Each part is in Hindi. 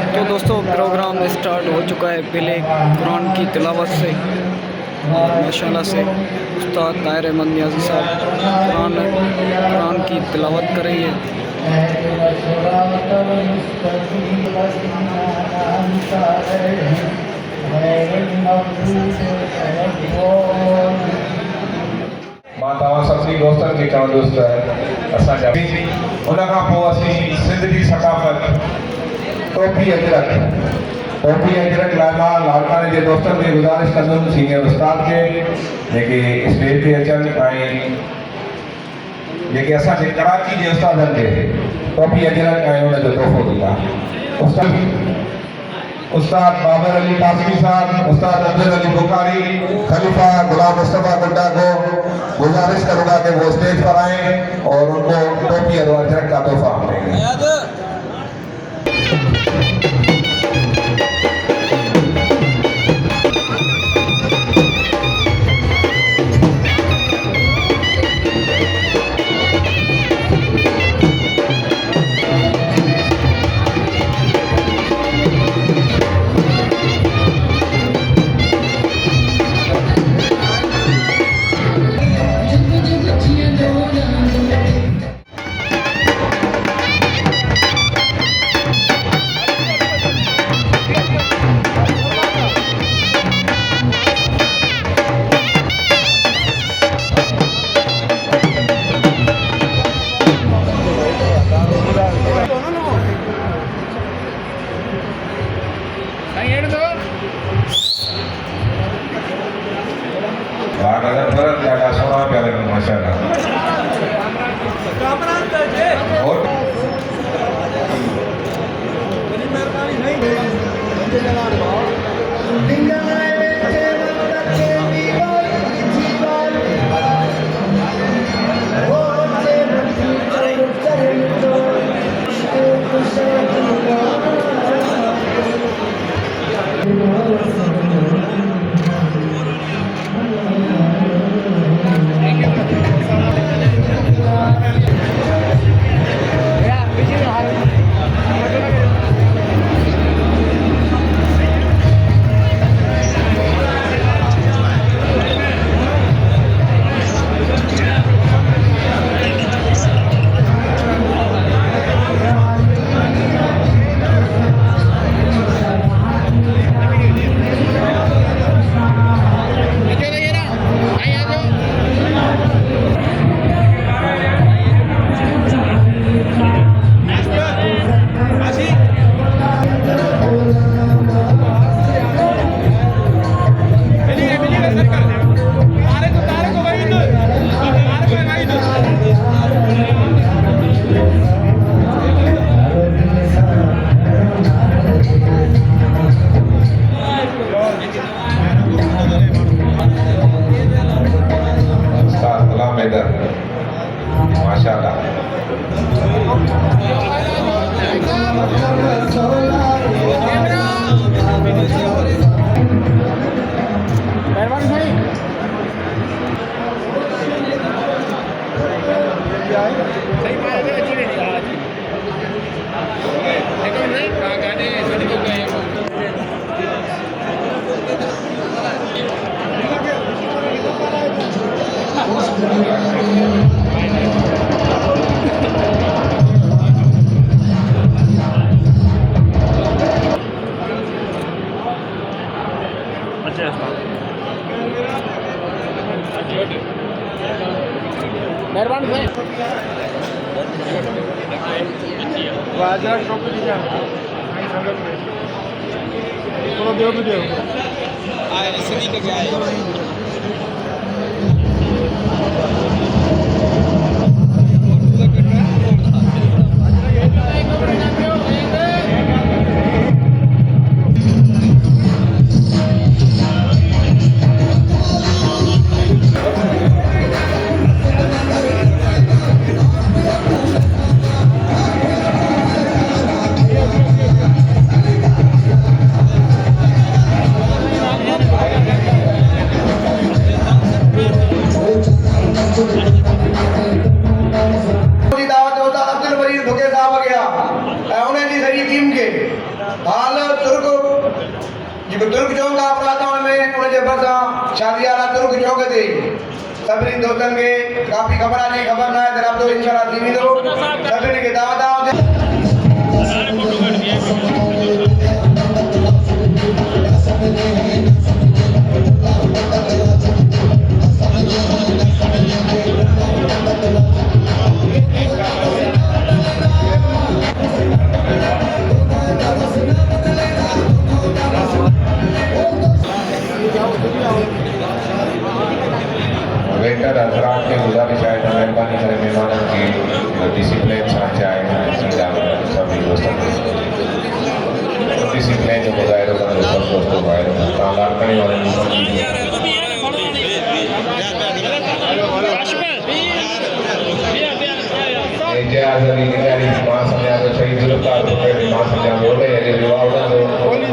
तो दोस्तों प्रोग्राम स्टार्ट हो चुका है। पहले कुरान की तिलावत से माशाल्लाह से उस्ताद ताहिर अहमद नियाज़ी साहब कुरान की तिलावत करेंगे। मां तव्हां सभिनी दोस्तनि खे चवंदुसि त असांजा उन खां पोइ असीं सिंध जी सकाफ़त टोपी अजरक लाला लालकाने जे दोस्तनि खे गुज़ारिश कंदुमि सीनियर उस्ताद खे जेके स्टेज ते अचनि ऐं जेके असांजे कराची जे उस्तादनि खे टोपी अजरक ऐं उनजो तोहफ़ो ॾींदा। उस्ताद बाबर अली कासमी साहब, उस्ताद अब्दुल अली बुखारी, खलीफा गुलाम मुस्तफ़ा गुड्डा को गुजारिश करूंगा कि वो स्टेज पर आए और उनको टोपी और अजरक का तोहफा देंगे। हाल तुर्क जेको तुर्क चौक आहे प्रांतण में उनजे भरिसां शादी वारा तुर्क चौक ते सभिनी दोस्तनि खे काफ़ी ख़बर आहे ख़बर न आहे त राब्तो इंशाल्लाह थी वेंदो सभिनी खे दावत आहे वेटर हजरात के गुजारिश है तो मेहरबानी करे मेहमानों की डिसिप्लिन साथ जाए सीधा सभी दोस्तों डिसिप्लिन जो मुजाहिर होगा सब दोस्तों बाहर तालाब करने वाले जे आज़ादी निकारी मां समझा तो सही जुलता तो फिर मां समझा बोले ये विवाह होता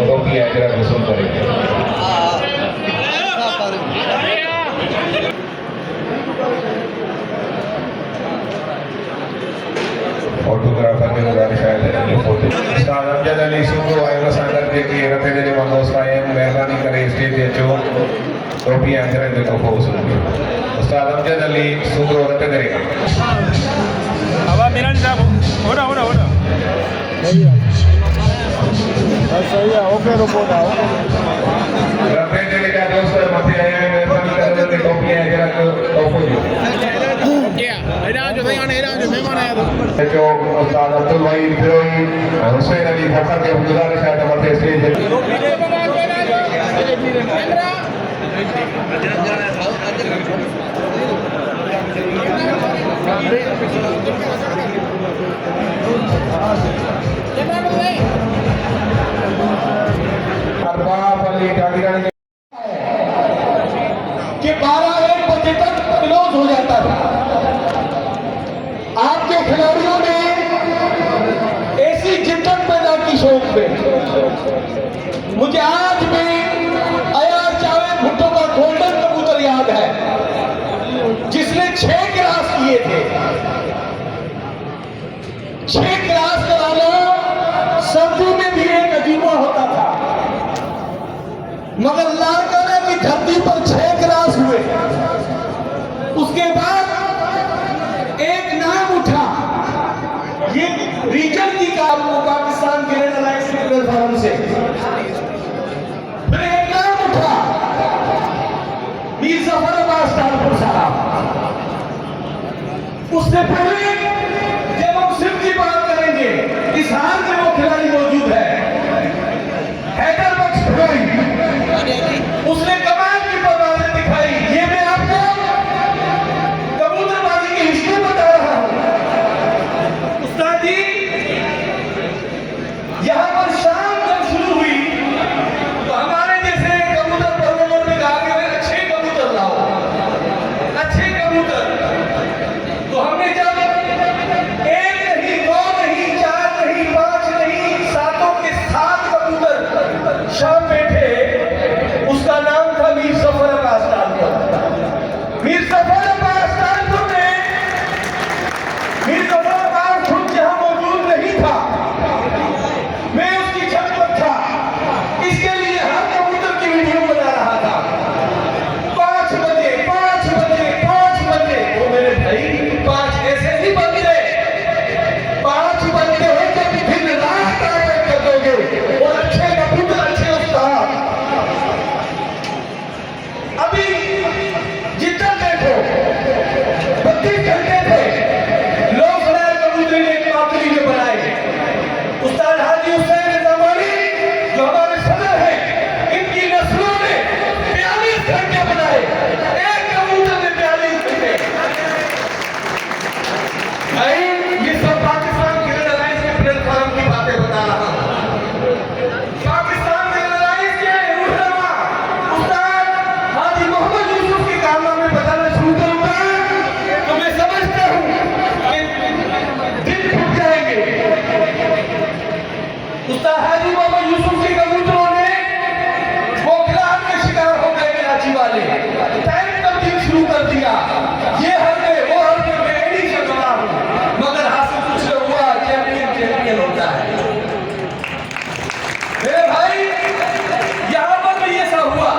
तो भी अजरा वसूल करेंगे फोटोग्राफर में गुजारिश है ये फोटो उस्ताद अमजद अली सुंदो आयो संदर जेके रते जे दोस्त आए मेहरबानी करे स्टेज ते अचो टोपी अंदर जो को उस्ताद अमजद अली सुंदो रते जे हवा मेरा साहब होना सही है ओके रिपोर्ट आओ रते जे का दोस्त मथे आए मेहरबानी करे टोपी अंदर को टोपो जो मेहमान आया जो उस्ताद अब्दुल वहीद फिरोई हुसैन अली फखर के गुजारिश है तो मथे स्टेज अरबाब अली डालीगंज कि 12-1 बजे तक क्लोज हो जाता था। आपके खिलाड़ियों ने ऐसी जिद्दत पैदा की शौक पे मुझे आज भी अयार जावेद भुट्टो का गोल्डन कबूतर याद है जिसने 6 क्रॉस किए थे। 6 क्रॉस कराना सर्दी में भी एक अजीबा होता था मगर लाड़काना की धरती पर 6 क्रॉस हुए। उसके बाद एक नाम उठा ये रीजन की काम पाकिस्तान क्रिकेट अलायंस प्लेटफॉर्म से फिर एक नाम उठा मीर जफर अब्बास तालपुर साहब। उससे पहले जब हम सिर्फ की बात करेंगे इस हाल में वो खिलाड़ी मौजूद है हैदर बख्श फिरोई उसने कमाल की परवाज़ें दिखाई। ये मैं आपको कबूतरबाजी की हिस्ट्री बता रहा हूं। उस्ताद जी यहां पर शाम जब शुरू हुई तो हमारे जैसे कबूतर परवरों ने कहा कि भाई अच्छे कबूतर लाओ अच्छे कबूतर। तो हमने जब 1 नहीं 2 नहीं 4 नहीं 5 नहीं 7 के 7 कबूतर शाम बैठे उसका नाम था मीर जफर अब्बास तालपुर। मीर जफर अब्बास तालपुर ने मीर जफर अब्बास खुद जहां मौजूद नहीं था मैं उसकी छत पर था इसके लिए हर कबूतर की वीडियो बना रहा था। 5 बजे 5 बजे 5 बजे वो मेरे भाई 5 ऐसे नहीं बनते 5 बजते हैं जब दिन रात आप कर दोगे और अच्छे कबूतर अच्छे उस्ताद। अभी जितना देखो 32 घंटे थे लोग फ्लैग कबूतरी ने पातरी में बनाए। उस्ताद हाजी हुसैन जमानी जो हमारे सदर हैं इनकी नस्लों ने 42 घंटे बनाए। एक कबूतर ने 42 घंटे भाई ये सब पाकिस्तान क्रिकेट अलायंस के प्लेटफॉर्म की बातें बता रहा हूं। पाकिस्तान क्रिकेट अलायंस के रहनुमा उस्ताद हाजी मोहम्मद यूसुफ के कारनामे बताना शुरू करूंगा तो मैं समझता हूं कि दिल फूट जाएंगे। उस्ताद हाजी मोहम्मद यूसुफ के कबूतरों ने बोखलाहट के शिकार हो गए कराची वाले टाइम तब्दील शुरू कर दिया। ये हर में वो हर में मैं नहीं से बना हूं मगर हासिल कुछ हुआ चैंपियन होता है। मेरे भाई यहाँ पर भी ऐसा हुआ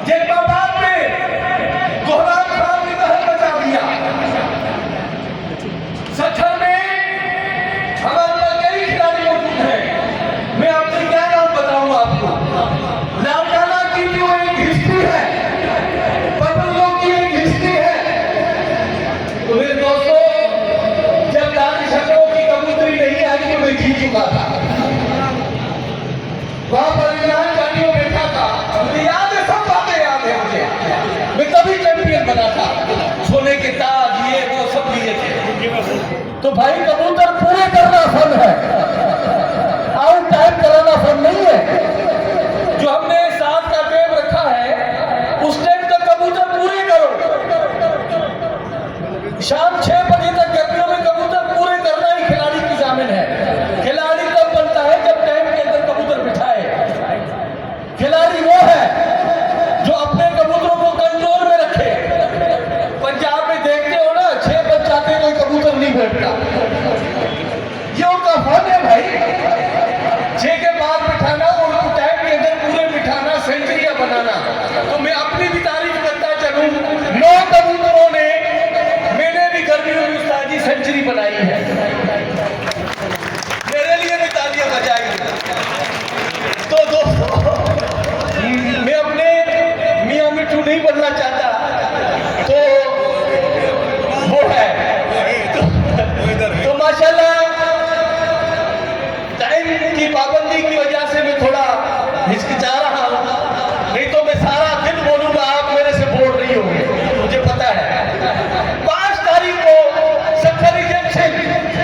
जैकबाबाद में कोहराम खान ने दहल मचा दिया। सत्तर में हमारे पास कई खिलाड़ी मौजूद हैं। मैं आपसे क्या नाम बताऊं आपको। लालकाना की जो एक हिस्ट्री है, पटुलों की एक हिस्ट्री है। तो मेरे दोस्तों, जब दानिश हकरों की कबूतरी नहीं आई तो मैं जीत चुका था। वहां पर इमरान जानियों बैठा था, मुझे याद है, सब बातें याद है मुझे। मैं तभी चैंपियन बना था। सोने के ताज ये वो सब लिए थे। तो भाई कबूतर पूरे करना फन है, आउट टाइम कराना फन नहीं है। जो हमने साथ का टाइम रखा है उस टाइम तक कबूतर पूरे करो। शाम 6 बजे तक गर्मियों में कबूतर पूरे करना ही खिलाड़ी की जामिन है। खिलाड़ी तब बनता है जब टाइम के अंदर कबूतर बिठाए। खिलाड़ी वो है जो अपने कबूतरों को कंट्रोल में रखे। पंजाब में देखते हो ना, 6 बज जाते कोई कबूतर नहीं बैठता। ये उनका फन है भाई। 6 के बाद बिठाना और उनको टाइम के अंदर पूरे बिठाना, सेंचुरियां बनाना। तो मैं अपनी भी तारीफ करता चलूं, 9 कबूतरों ने मैंने भी गर्मियों में उस्तादी सेंचुरी बनाई है। मेरे लिए भी तालियां बजाएंगे। तो दोस्तों, मैं अपने मियां मिट्टू नहीं बनना चाहता, तो वो है। तो माशाल्लाह टाइम की पाबंदी की वजह से मैं थोड़ा हिचकिचा रहा हूं, नहीं तो मैं सारा दिन बोलूंगा, आप मेरे से बोल रही होंगे, मुझे पता है। 5 तारीख को सत्तर जंक्शन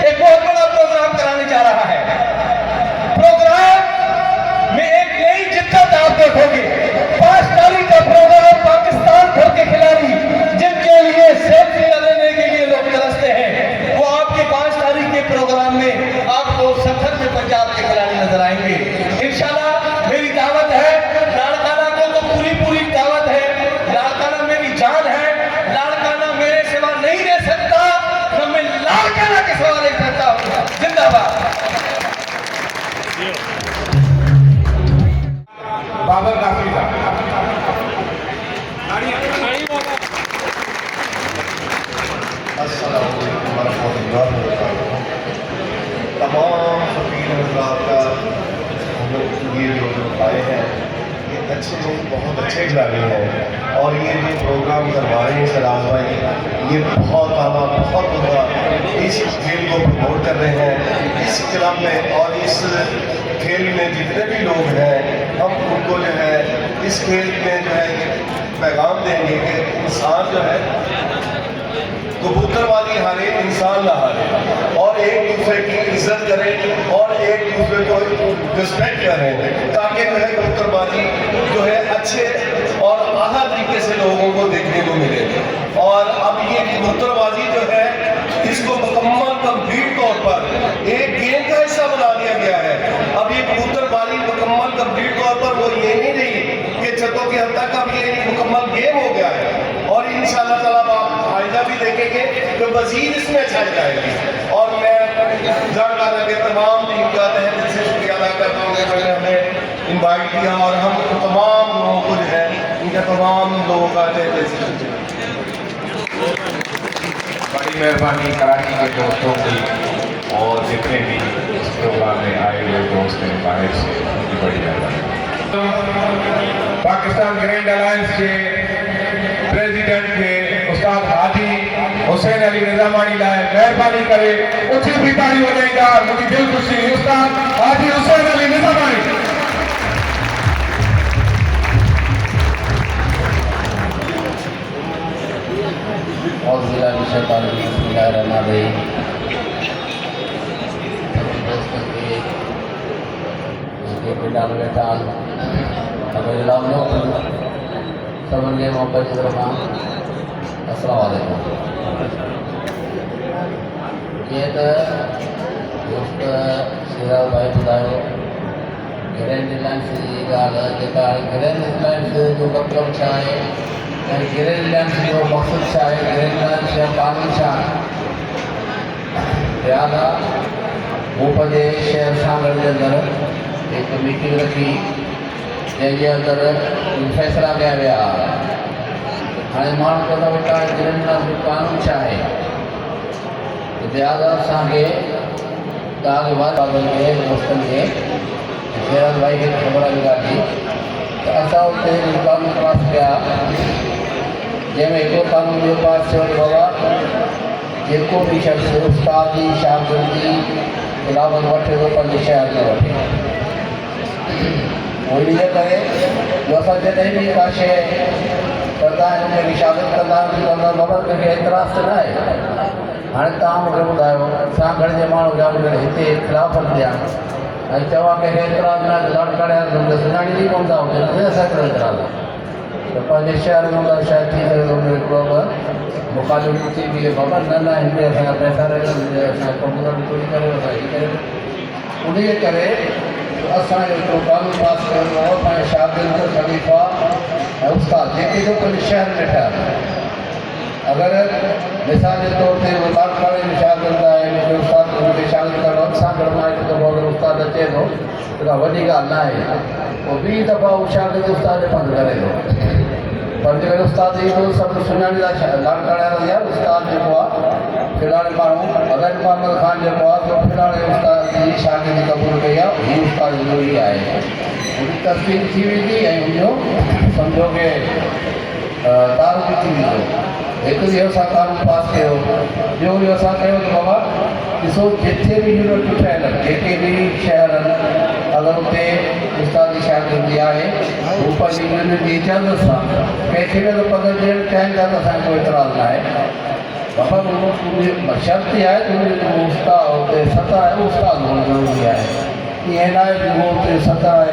एक बहुत बड़ा प्रोग्राम कराने जा रहा है। प्रोग्राम में एक नई जिद्दत आप देखोगे। 5 तारीख का प्रोग्राम पाकिस्तान भर के खिलाड़ी जिनके लिए सेल्फियां लेने के लिए लोग तरसते हैं, वो आपके 5 तारीख के प्रोग्राम में आपको सत्तर में पंजाब के खिलाड़ी नजर आएंगे इंशाल्लाह। मेरी दावत है, लाड़काना को तो पूरी दावत है। लाड़काना मेरी जान है। लाड़काना मेरे सिवा नहीं रह सकता, न मैं लाड़काना के सिवा रह सकता हूं। जिंदाबाद। बाबर काफी था। तमाम फकीर हज़रात का हम लोग ये जो आए हैं, ये अच्छे बहुत अच्छे खिलाड़ी हैं। और ये जो प्रोग्राम करवा रहे हैं सराज भाई, ये बहुत आला बहुत उम्दा इस खेल को प्रमोट कर रहे हैं इस क्लब में। और इस खेल में जितने भी लोग हैं, हम उनको जो है इस खेल में जो है पैगाम देंगे कि इंसान जो है कबूतरबाजी हारे, इंसान ना हारे, और एक दूसरे की इज्जत करें और एक दूसरे को रिस्पेक्ट करें, ताकि जो है कबूतरबाजी जो है अच्छे और आला तरीके से लोगों को देखने को मिले। और अब ये कबूतरबाजी जो है इसको मुकम्मल कंप्लीट तौर पर एक गेम का हिस्सा बना दिया गया है। अब ये कबूतरबाजी मुकम्मल कंप्लीट तौर पर वो ये नहीं रही कि छतों के हद तक अब ये मुकम्मल गेम हो गया है। और इंशाअल्लाह ताला आप आइंदा भी देखेंगे तो मजीद इसमें छाई जाएगी। और मैं जानकारा के तमाम टीम का तहे दिल से शुक्रिया अदा करता हूँ कि हमें इन्वाइट किया, और हम तमाम लोगों को जो है इनका तमाम लोगों का तहे दिल से शुक्रिया। बड़ी मेहरबानी कराची के दोस्तों की, और जितने भी इस प्रोग्राम में आए हुए दोस्त हैं बाहर से, उनकी बड़ी मेहरबानी। पाकिस्तान ग्रैंड अलायंस के प्रेसिडेंट के उस्ताद हाजी हुसैन अली निजामानी लाए मेहरबानी करे, उठी भी ताली हो जाएगा। मुझे दिल खुशी उस्ताद हाजी हुसैन अली निजामानी। और जिला सबनखे मोहब्बत जी तरफ़ां अस्सलाम वालेकुम। जीअं त दोस्त सिराज भाई ॿुधायो, ग्रैंड अलायंस जी ॻाल्हि जेका आहे, ग्रैंड अलायंस जो मतिलबु छा आहे ऐं ग्रैंड अलायंस जो मक़सदु छा आहे, ग्रैंड अलायंस जा क़ानून छा आहे। लिहाज़ा मूं पंहिंजे शहर सागर जे अंदरि एक मीटिंग रखी जंहिंजे अंदरि फ़ैसिला कया विया। हाणे माण्हू चवंदा वेठा गिरंदास जो कानून छा आहे, लिहाज़ा असांखे तव्हांखे वारनि खे दोस्तनि खे शेराज भाई खे ख़बर आहे ॻाल्हि जी त असां उते कानून पास कया, जंहिंमें हिकिड़ो कानून इहो पास थियो बाबा जेको बि शख़्स उस्ताद जी शागिर्द जी इलावत वठे थो 5 शहर में वठे। उहो इन करे जो असां जॾहिं बि का शइ कंदा आहियूं कंहिंखे शागिर्द कंदा आहियूं त बाबा कंहिंखे एतिराज़ त न आहे। हाणे तव्हां मूंखे ॿुधायो असां घणे जे माण्हू जा हिते ख़िलाफ़त ॾिया ऐं चवां कंहिंखे एतिराज़ न आहे लाट करे सुञाणी नहीं कोन था हुजे न असांखे एतिराज़ आहे त पंहिंजे शहर में हूंदा शायदि थी सघे थो हिकिड़ो मुखालिफ़ थी बि बाबा न न हिन में असांजा पैसा रहंदा असांजा कंप्यूटर बि चोरी करे असां हीअ करे उन करे असांजो हिकिड़ो कानून पास कयो हो पंहिंजे शागिर्द ख़लीफ़ा ऐं उस्ताद जेके जो पंहिंजे शहर में ठहिया। अगरि मिसाल जे तौर ते लाट काड़े में शागिर्द आहे उस्ताद हुनखे शागिर्द करणु असां गॾु मां हिकु दफ़ो अगरि उस्ताद अचे थो त का वॾी ॻाल्हि न आहे, पोइ ॿी दफ़ा उहो शागिर्द उस्ताद जो पंधु करे थो पर जेकर उस्ताद ईंदो सभु सुञाणींदा लाट काड़ा आहे उस्ताद जेको आहे फिलहाल माण्हू अगरि मोहम्मद ख़ान जेको आहे त फिलहाल उस्ताद जी शागिर्दी क़बूल कई आहे हीअ उस्ताद ज़रूरी आहे। हुनजी तस्वीर थी वेंदी ऐं हुनजो सम्झो कि तारो बि थी वेंदो। हिकु ॾींहुं असां कानून पास कयो, ॿियो ॾींहुं असां कयो त बाबा ॾिसो जिथे बि यूनिवर्सिटियूं ठहियल आहिनि जेके बि शहर आहिनि अगरि उते उस्ताद जी शागिर्दी आहे हू पंहिंजी यूनिवर्सिटी जी इजाज़त सां कंहिंखे बि अगरि पघर ॾियणु चाहिनि था त असांखे कोई एतिराज़ न आहे। बाबा शर्त इहा आहे त हुनजो उस्ताद हुते सतह आहे उस्ताद हुअणु ज़रूरी आहे। ईअं न आहे कि उहो हुते सतह आहे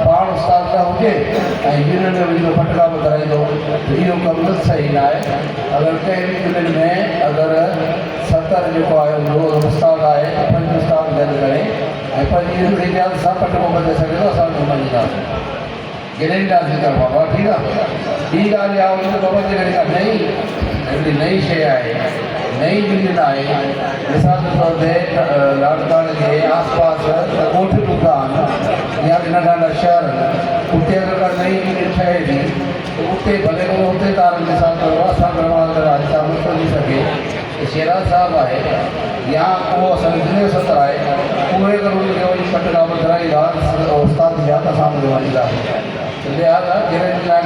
पाण उस्ताद न हुजे ऐं यूनियन में वञी फटका ॿुधाईंदो त इहो कमु त सही न आहे। अगरि कंहिं बि यूनियन में अगरि सतह जेको आहे उहो उस्ताद आहे त 5 उस्ताद गॾु करे ऐं पंहिंजी यूनियन इजाज़त सां फटको ॿधे सघे थो असां मञींदासीं गिरंदासीं त बाबा ठीकु आहे। ॿी ॻाल्हि इहा हुई त बाबा जेकॾहिं का हिकिड़ी नई शइ आहे नई यूनियन आहे मिसाल जे तौर ते लाट काड़े जे आसपास ॻोठ टुका आहिनि या नंढा नंढा शहर उते अगरि का नई यूनियन ठहे थी त उते भले को उते तार मिसाल तौर असां अगरि राजस्थान में वञी सघे त शेराज साहिबु आहे या को असांजो जुनियर सत्र आहे उहे अगरि उनखे वञी फटका ॿुधाईंदा उस्ताद जा त असां उनखे वञींदासीं। लिहाज़ा गिरंदी लाइ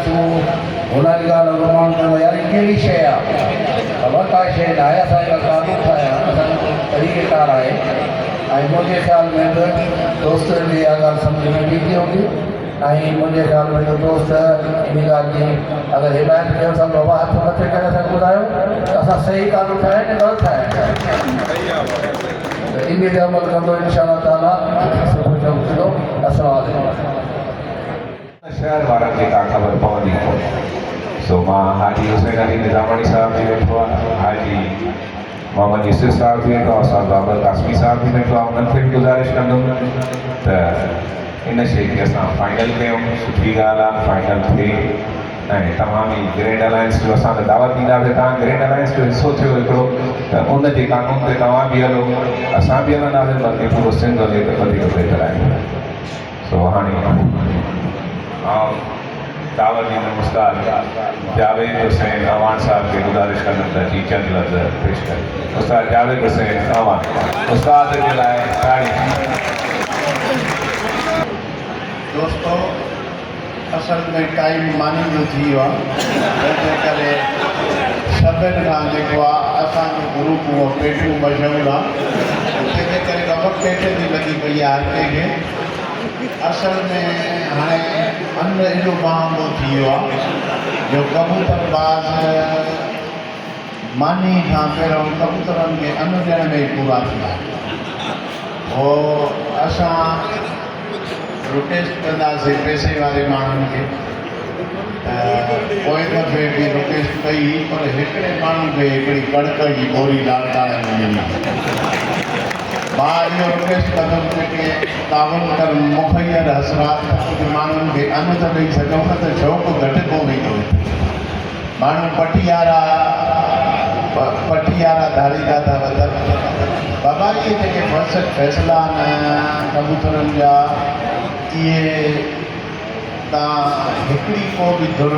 हुन जी ॻाल्हि माण्हू चवंदो यार कहिड़ी शइ आहे बाबा का शइ न आहे असांजा कानून ठाहिया असांजो तरीक़ेकार आहे ऐं मुंहिंजे ख़्याल में बि दोस्त जी इहा ॻाल्हि सम्झ में बि ईंदी हूंदी ऐं मुंहिंजे ख़्याल में जो दोस्त इन ॻाल्हि जी अगरि हिदायत कयो असां बाबा हथ मथे करे असांखे ॿुधायो त असां सही कानून ठाहिया कि ग़लति ठाहिया त इन ते अमल कंदो इनशा ताला सुठो थींदो। अस्सलामु वालेकुम। शहर वारनि खे का ख़बर पवंदी कोन्हे। सो मां हाजी हुसैन अली निज़ामानी साहिब बि वेठो आहे, हाजी मोहम्मद यूसुफ साहिब बि वेठो आहे, असां बाबर कासमी साहिब बि वेठो आहे। उन्हनि खे बि गुज़ारिश कंदुमि त इन शइ खे असां फाइनल कयूं। सुठी ॻाल्हि आहे फाइनल थिए ऐं तमामु ई ग्रैंड अलायंस जो असां त दावत ॾींदासीं तव्हां ग्रैंड अलायंस जो हिसो थियो हिकिड़ो त उन जे कानून ते तव्हां बि हलो असां बि हलंदासीं बल्कि पूरो सिंध हले त वधीक बहितर आहे। सो हाणे दावत ॾींदुमि उस्ताद जावेद हुसैन अवान साहब खे गुज़ारिश कंदुमि त जी चंद लफ़्ज़ पेश करे। उस्ताद जावेद हुसैन अवान उस्ताद जे लाइ ताड़ी। दोस्तों असल में टाइम मानी जो थी वियो आहे तंहिंजे करे सभिनि खां जेको आहे असांजो ग्रुप उहो पेटियूं मशहूरु आहे तंहिंजे करे ख़बर पेट जी लॻी पई आहे हर कंहिंखे। असल में हाणे अन्न एॾो महांगो थी वियो आहे जो कबूतरबाज़ मानी खां पहिरियों कबूतरनि खे अन्न ॾियण में ई पूरा थिया। पोइ असां रिक्वेस्ट कंदासीं पैसे वारे माण्हुनि खे पोइ दफ़े बि रिक्वेस्ट कई पर हिकिड़े माण्हू खे हिकिड़ी कणिक जी बोरी लाड़काणे में ॾिनी। मां इहो रिक्वेस्ट कंदुमि जेके तावनकर मुखैर हसरात कुझु माण्हुनि खे अन्न त ॾेई सघूं न त शौक़ु घटि को वेंदो। माण्हू पटियारा धारींदा था वधनि बाबा इहे जेके फ़ैसिला आहिनि कबूतरनि जा ये हिकिड़ी को बि धुर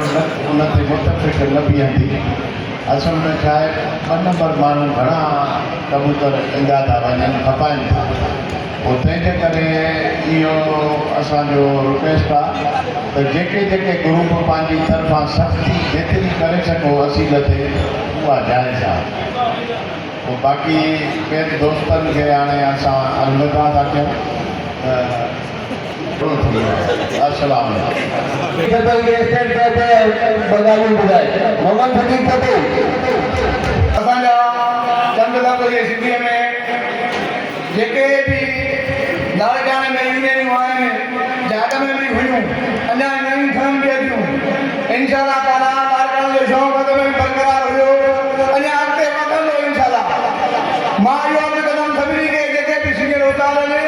उन ते मुतफ़िक़ न बीहंदी। असल में छा आहे, ॿ नंबर माण्हू घणा कबूतर ईंदा था वञनि, खपाइनि था। पोइ तंहिंजे करे इहो असांजो रिक्वेस्ट आहे त जेके जेके ग्रुप पंहिंजी तरफ़ां सख़्ती जेतिरी करे सघो असील ते उहा जाइज़ आहे। पोइ बाक़ी ॿियनि दोस्तनि खे हाणे असां अलविदा था कयूं। अस्सलाम असांजा चंद लफ़्ज़ जे सिंधीअ में जेके बि लाड़काणे में यूनियनियूं आहिनि, जाग में बि हुयूं, अञा नयूं ठहनि बि थियूं। इंशाअल्लाह ताला लाड़काणे जो शौक़ु अॻ में बि बरक़रार हुयो, अञा अॻिते वधंदो इंशाअल्लाह। मां इहो अर्ज़ु कंदुमि सभिनी खे, जेके बि सीनियर उस्ताद आहिनि,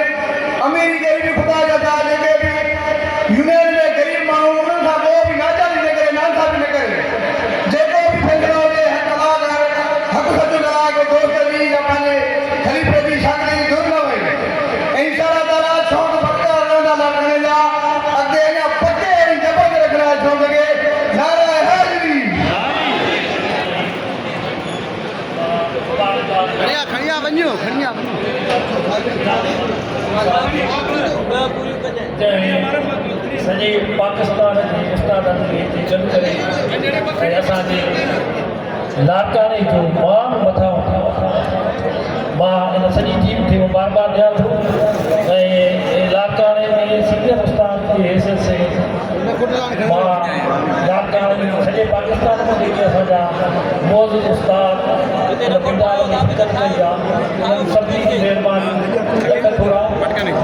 अमीरी के भी खुदा जाता, जेके भी यूनियन में गरीब माण्हू उन्हनि सां को बि नाचारी न करे, नाइंसाफ़ी न करे। जेको बि फ़ैसिलो हुजे हक़ सच ॻाल्हाए को दोस्त जी या पंहिंजे ख़लीफ़े जी शागिर्दी दूर न वई। इंशाअल्लाह ताला शौक़ बरक़रार रहंदा लाड़काणे जा। अॻिते अञा पके ऐं जबर रखंदा शौक़ खे। नारा हैदरी। खणिया वञो सॼे पाकिस्तान जे उस्तादनि खे हिते जम करे ऐं असांजे लाड़काणे जो मान वधायूं। मां इन सॼी टीम खे मुबारकबाद ॾियां थो ऐं लाड़काणे में सीनियर उस्ताद जी हैसियत से मां लाड़काणे में सॼे पाकिस्तान में जेके असांजा मौजूदु उस्ताद इन गुरुद्वारे में शिरकत कई आहे, उन्हनि सभिनी जी महिरबानी थोरा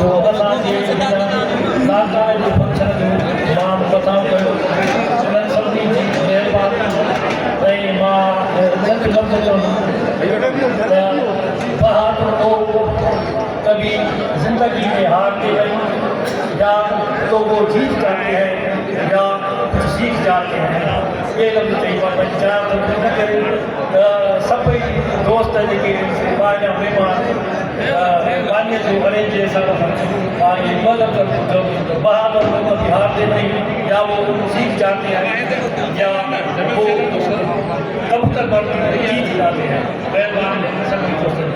जो असांजे लाड़काणे जे फंक्शन जो मान वधाउ कयो। उन्हनि सभिनी जी महिरबानी ऐं मां हिकु लफ़्ज़ चवंदुमि बहादुर लोग कभी जिंदगी में हारते हैं या तो वो जीत जाते हैं या कुछ सीख जाते हैं। ये लफ़्ज़ चाहिए जान न करे सभई दोस्त जेके पंहिंजा महिमान पानीअ जो अरेंज जे हिसाब सां पंहिंजे ॿ लफ़्ज़ बहादुर लोग कभी हारते नहीं या वो सीख जाते हैं या वो कबूतर पर जीत जाते हैं। मेहरबानी सभी दोस्तों